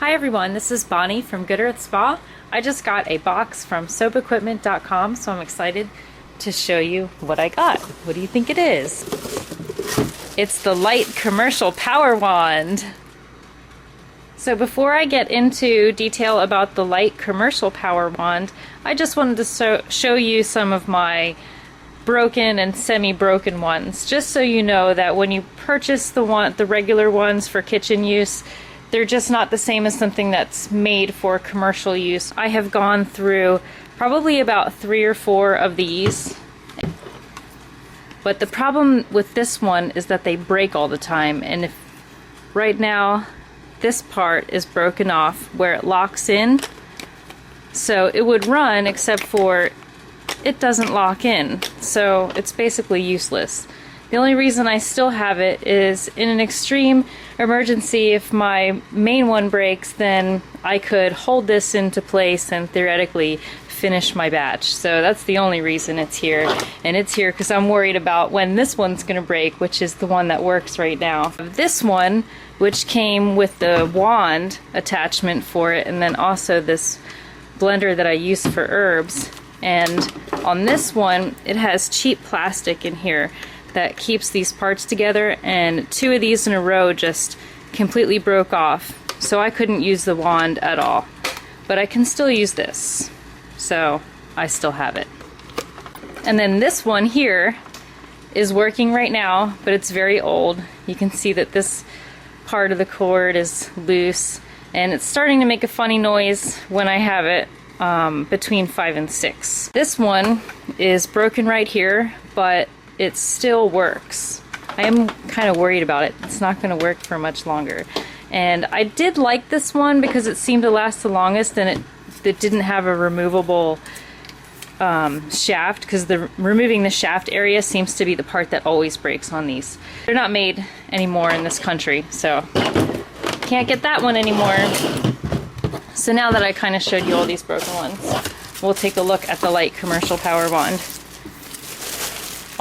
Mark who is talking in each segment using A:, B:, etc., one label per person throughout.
A: Hi everyone, this is Bonnie from Good Earth Spa. I just got a box from soapequipment.com, so I'm excited to show you what I got. What do you think it is? It's the Light Commercial Power Wand. So before I get into detail about the Light Commercial Power Wand, I just wanted to show you some of my broken and semi-broken ones, just so you know that when you purchase the regular ones for kitchen use, they're just not the same as something that's made for commercial use. I have gone through probably about 3 or 4 of these, but the problem with this one is that they break all the time, and if right now this part is broken off where it locks in, so it would run except for it doesn't lock in, so it's basically useless. The only reason I still have it is in an extreme emergency. If my main one breaks, then I could hold this into place and theoretically finish my batch. So that's the only reason it's here. And it's here because I'm worried about when this one's going to break, which is the one that works right now. This one, which came with the wand attachment for it, and then also this blender that I use for herbs. And on this one, it has cheap plastic in here that keeps these parts together, and 2 of these in a row just completely broke off, so I couldn't use the wand at all. But I can still use this, so I still have it. And then this one here is working right now, but it's very old. You can see that this part of the cord is loose, and it's starting to make a funny noise when I have it between 5 and 6. This one is broken right here, but it still works. I am kind of worried about it. It's not going to work for much longer. And I did like this one because it seemed to last the longest, and it didn't have a removable shaft, because removing the shaft area seems to be the part that always breaks on these. They're not made anymore in this country, so can't get that one anymore. So now that I kind of showed you all these broken ones, we'll take a look at the Light Commercial Power Wand.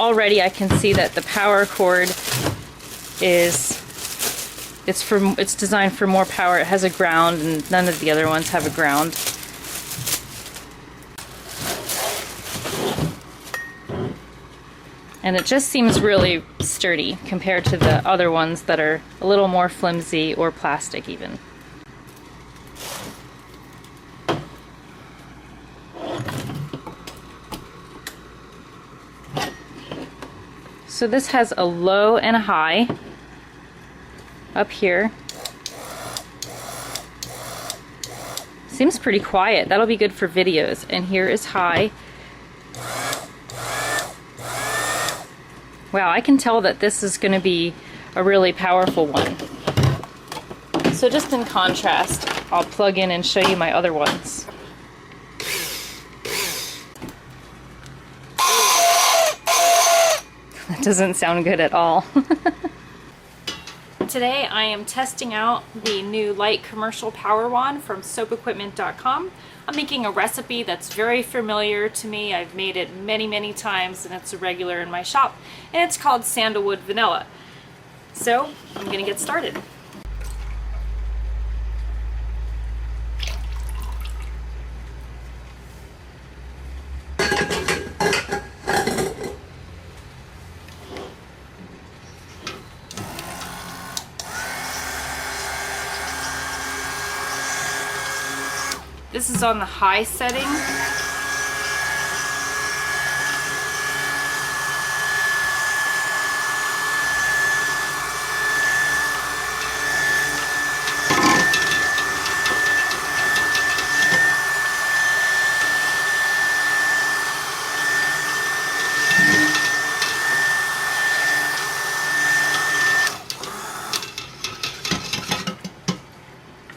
A: Already I can see that the power cord it's designed for more power. It has a ground, and none of the other ones have a ground. And it just seems really sturdy compared to the other ones that are a little more flimsy or plastic even. So this has a low and a high up here. Seems pretty quiet. That'll be good for videos. And here is high. Wow, I can tell that this is going to be a really powerful one. So just in contrast, I'll plug in and show you my other ones. That doesn't sound good at all. Today I am testing out the new Light Commercial Power Wand from soapequipment.com. I'm making a recipe that's very familiar to me. I've made it many times, and it's a regular in my shop, and it's called Sandalwood Vanilla. So I'm gonna get started. This is on the high setting.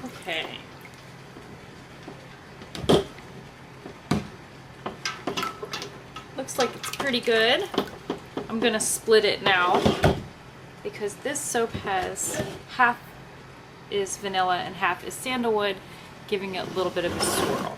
A: Okay. Looks like it's pretty good. I'm gonna split it now because this soap has half is vanilla and half is sandalwood, giving it a little bit of a swirl.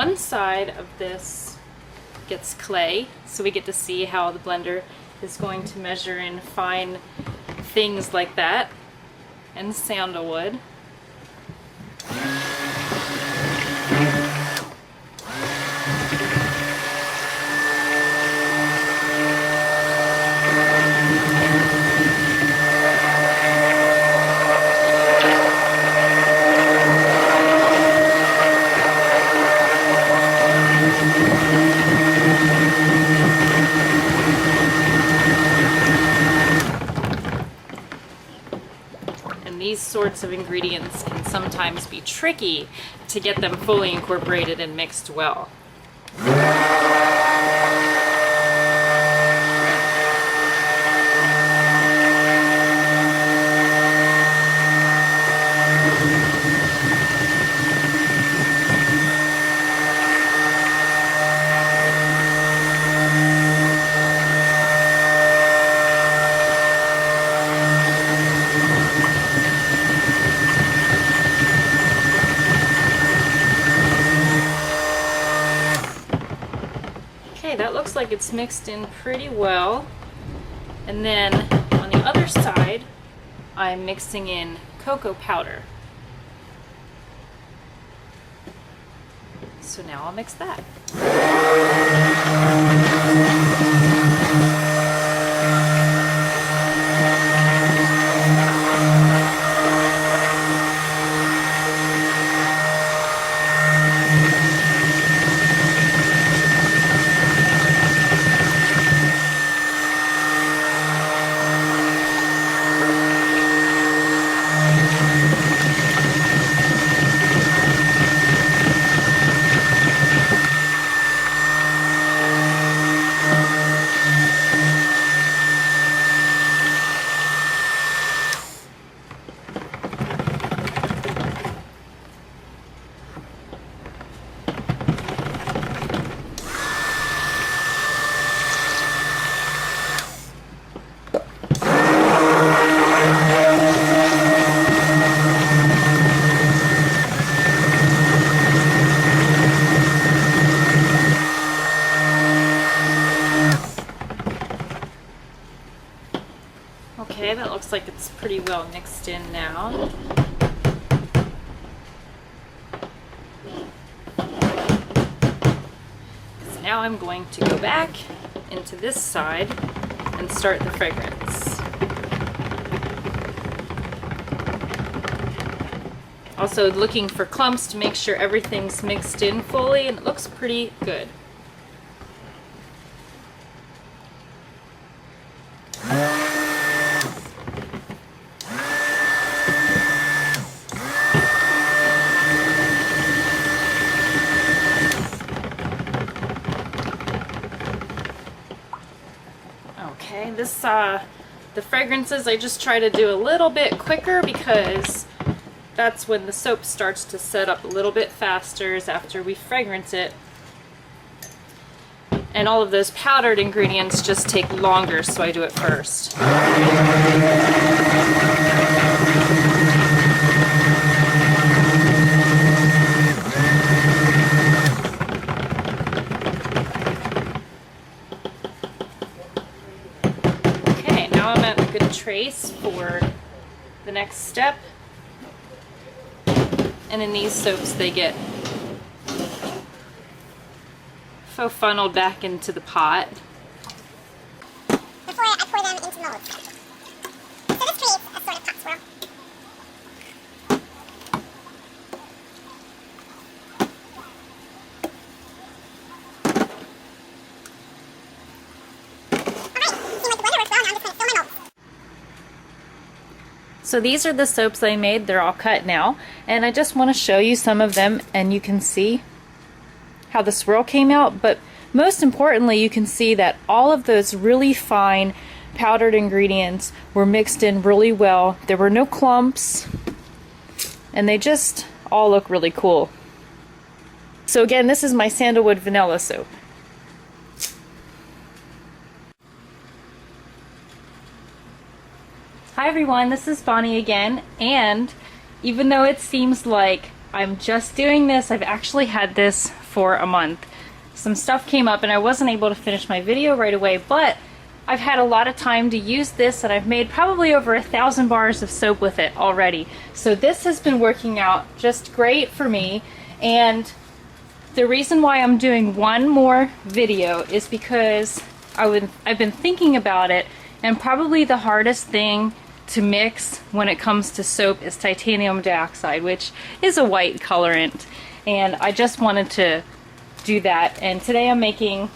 A: one side of this gets clay, so we get to see how the blender is going to measure in fine things like that, and sandalwood. These sorts of ingredients can sometimes be tricky to get them fully incorporated and mixed well. That looks like it's mixed in pretty well. And then on the other side, I'm mixing in cocoa powder. So now I'll mix that. Okay, that looks like it's pretty well mixed in now. So now I'm going to go back into this side and start the fragrance. Also looking for clumps to make sure everything's mixed in fully, and it looks pretty good. Okay, the fragrances I just try to do a little bit quicker because that's when the soap starts to set up a little bit faster, is after we fragrance it. And all of those powdered ingredients just take longer, so I do it first. Okay, now I'm at a good trace for the next step. And in these soaps they get funneled back into the pot.
B: Before I pour them into molds. So this creates a sort of pot swirl. Alright, seems like the blender works well. Now I'm just going to fill my molds.
A: So these are the soaps I made. They're all cut now, and I just want to show you some of them, and you can see how the swirl came out, but most importantly you can see that all of those really fine powdered ingredients were mixed in really well. There were no clumps, and they just all look really cool. So again, this is my sandalwood vanilla soap. Hi everyone, this is Bonnie again, and even though it seems like I'm just doing this, I've actually had this for a month. Some stuff came up and I wasn't able to finish my video right away, but I've had a lot of time to use this and I've made probably over 1,000 bars of soap with it already. So this has been working out just great for me, and the reason why I'm doing one more video is because I've been thinking about it, and probably the hardest thing to mix when it comes to soap is titanium dioxide, which is a white colorant, and I just wanted to do that. And today I'm making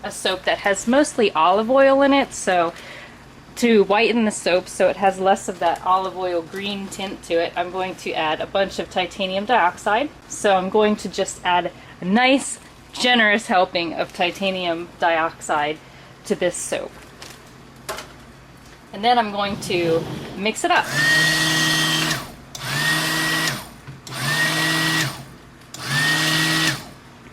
A: a soap that has mostly olive oil in it, so to whiten the soap so it has less of that olive oil green tint to it, I'm going to add a bunch of titanium dioxide. So I'm going to just add a nice generous helping of titanium dioxide to this soap, and then I'm going to mix it up.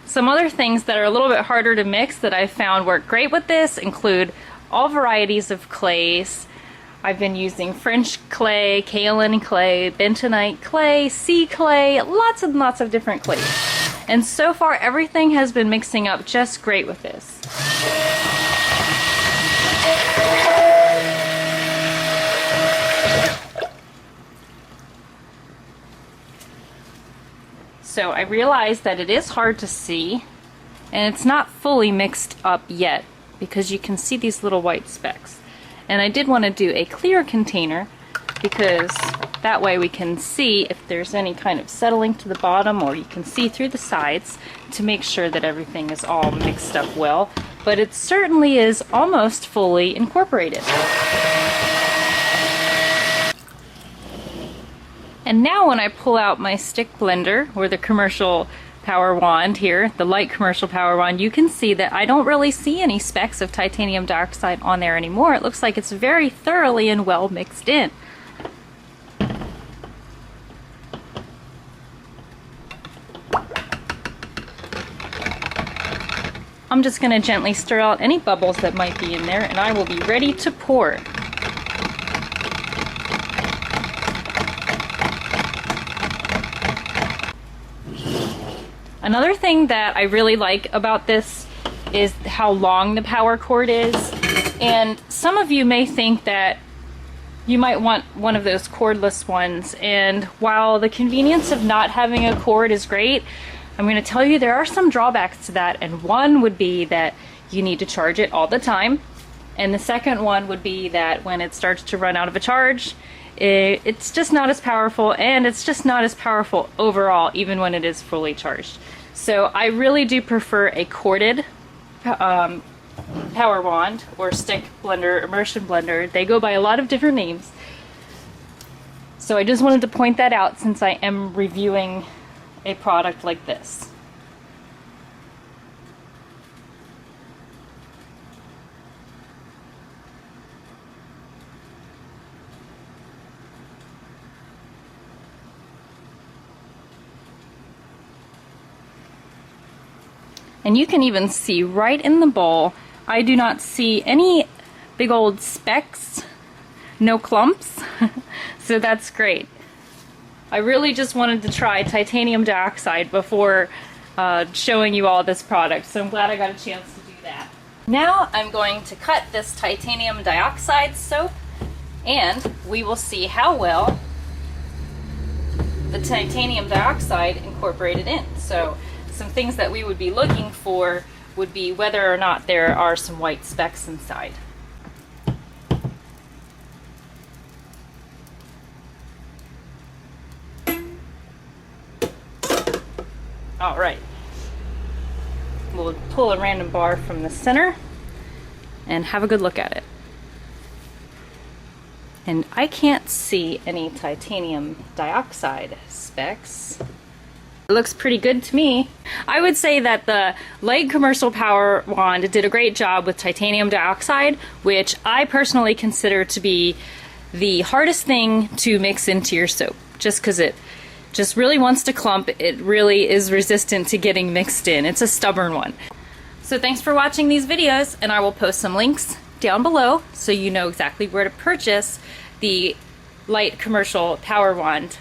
A: Some other things that are a little bit harder to mix that I've found work great with this include all varieties of clays. I've been using French clay, kaolin clay, bentonite clay, sea clay, lots and lots of different clays. And so far everything has been mixing up just great with this. So I realized that it is hard to see, and it's not fully mixed up yet because you can see these little white specks. And I did want to do a clear container because that way we can see if there's any kind of settling to the bottom, or you can see through the sides to make sure that everything is all mixed up well. But it certainly is almost fully incorporated. And now when I pull out my stick blender, or the commercial power wand here, the light commercial power wand, you can see that I don't really see any specks of titanium dioxide on there anymore. It looks like it's very thoroughly and well mixed in. I'm just going to gently stir out any bubbles that might be in there, and I will be ready to pour. Another thing that I really like about this is how long the power cord is. And some of you may think that you might want one of those cordless ones. And while the convenience of not having a cord is great, I'm going to tell you there are some drawbacks to that. And one would be that you need to charge it all the time. And the second one would be that when it starts to run out of a charge, it's just not as powerful, and it's just not as powerful overall even when it is fully charged. So I really do prefer a corded power wand or stick blender, immersion blender. They go by a lot of different names. So I just wanted to point that out since I am reviewing a product like this. And you can even see right in the bowl, I do not see any big old specks, no clumps, so that's great. I really just wanted to try titanium dioxide before showing you all this product, so I'm glad I got a chance to do that. Now I'm going to cut this titanium dioxide soap, and we will see how well the titanium dioxide incorporated in. So some things that we would be looking for would be whether or not there are some white specks inside. All right, we'll pull a random bar from the center and have a good look at it. And I can't see any titanium dioxide specks. It looks pretty good to me. I would say that the Light Commercial Power Wand did a great job with titanium dioxide, which I personally consider to be the hardest thing to mix into your soap, just because it just really wants to clump. It really is resistant to getting mixed in. It's a stubborn one. So thanks for watching these videos, and I will post some links down below so you know exactly where to purchase the Light Commercial Power Wand